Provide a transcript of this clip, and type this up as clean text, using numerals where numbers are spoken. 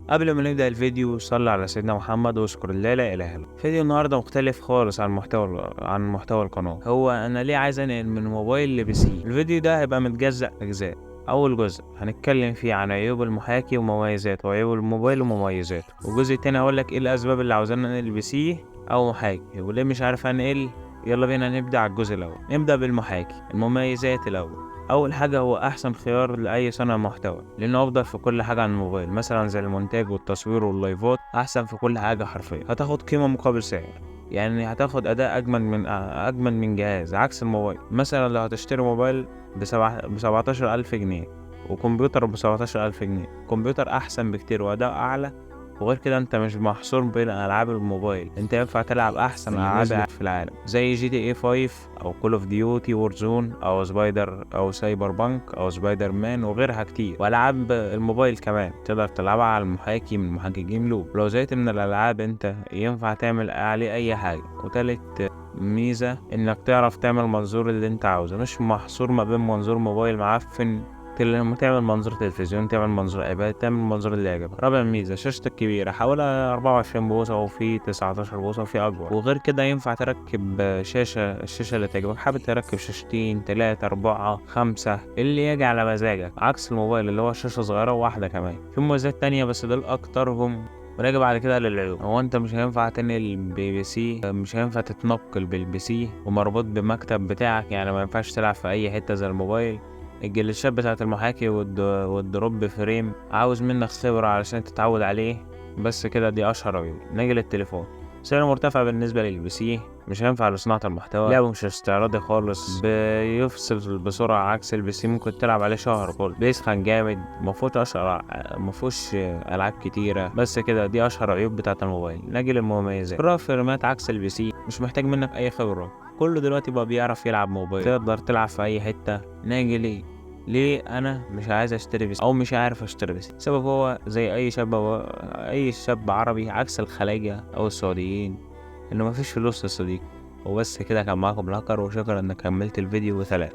قبل ما نبدأ الفيديو صلي على سيدنا محمد واشكر الله لا إله إلا الله. فيديو النهارده مختلف خالص عن محتوى القناة. هو أنا ليه عايز أنقل من موبايل لبي سي؟ الفيديو ده هيبقى متجزأ أجزاء. أول جزء هنتكلم فيه عن عيوب المحاكي ومميزاته، وعيوب الموبايل ومميزاته. والجزء التاني هقولك إيه الأسباب اللي عاوزانا ننقل بي سي أو محاكي، وليه مش عارف أنقل. يلا بينا نبدأ على الجزء الأول. نبدأ بالمحاكي. المميزات الأول. اول حاجه هو احسن خيار لاي صانع محتوى، لانه افضل في كل حاجه عن الموبايل، مثلا زي المونتاج والتصوير واللايفات. احسن في كل حاجه حرفيا. هتاخد قيمه مقابل سعر، يعني هتاخد اداء اجمل من جهاز، عكس الموبايل. مثلا لو هتشتري موبايل ب17,000 جنيه وكمبيوتر ب17,000 جنيه، كمبيوتر احسن بكتير واداء اعلى. وغير كده انت مش محصور بين العاب الموبايل، انت ينفع تلعب احسن العاب في العالم زي GTA 5 او كول اوف ديوتي وورزون او سبايدر او سايبر بانك او سبايدر مان وغيرها كتير. والعاب الموبايل كمان تقدر تلعبها على المحاكي من محاكي جيم لوب. لو زهقت من الالعاب انت ينفع تعمل عليه اي حاجه. وتالت ميزه انك تعرف تعمل منظور اللي انت عاوزه، مش محصور ما بين منظور موبايل معفن لما تعمل منظور تلفزيون، تعمل منظور ايباد، تعمل منظور اللي يعجبك. رابع ميزة شاشتك كبيرة، حوالي 24 بوصة وفي 19 بوصة وفي أكبر. وغير كده ينفع تركب الشاشة اللي تعجبك. حابب تركب شاشتين 3 4 5 اللي يجي على مزاجك، عكس الموبايل اللي هو شاشة صغيرة وواحدة كمان. في مميزات تانية بس دول أكترهم. ونيجي بعد كده للعيوب. هو انت مش هينفع تنقل بي سي، مش هينفع تتنقل بالبي سي ومربوط بمكتب بتاعك، يعني ما ينفعش تلعب في اي حتة زي الموبايل. الجليتشات بتاعة المحاكي والدروب فريم عاوز منك خبرة علشان تتعود عليه. بس كده دي أشهر عيوب. نيجي للتليفون. سعره مرتفع بالنسبة للبي سي، مش هينفع لصناعة المحتوى. لعبه مش استعراضي خالص، بيفصل بسرعة، عكس البي سي ممكن تلعب عليه شهر كله. بيسخن جامد، مفهوش ألعاب كتيرة. بس كده دي أشهر عيوب بتاعة الموبايل. نيجي للمميزات. سرعة فريمات عكس البي سي، مش محتاج منك أي خبرة. كله دلوقتي بقى بيعرف يلعب موبايل، تقدر تلعب في اي حته. ناجي ليه انا مش عايز اشتري بيسي او مش عارف اشتري بيسي؟ سبب هو زي اي شاب عربي، عكس الخلايجه او السعوديين، انه مفيش فلوس يا صديقي. وبس كده، كان معاكم الهكر، وشكرا انك كملت الفيديو، وسلام.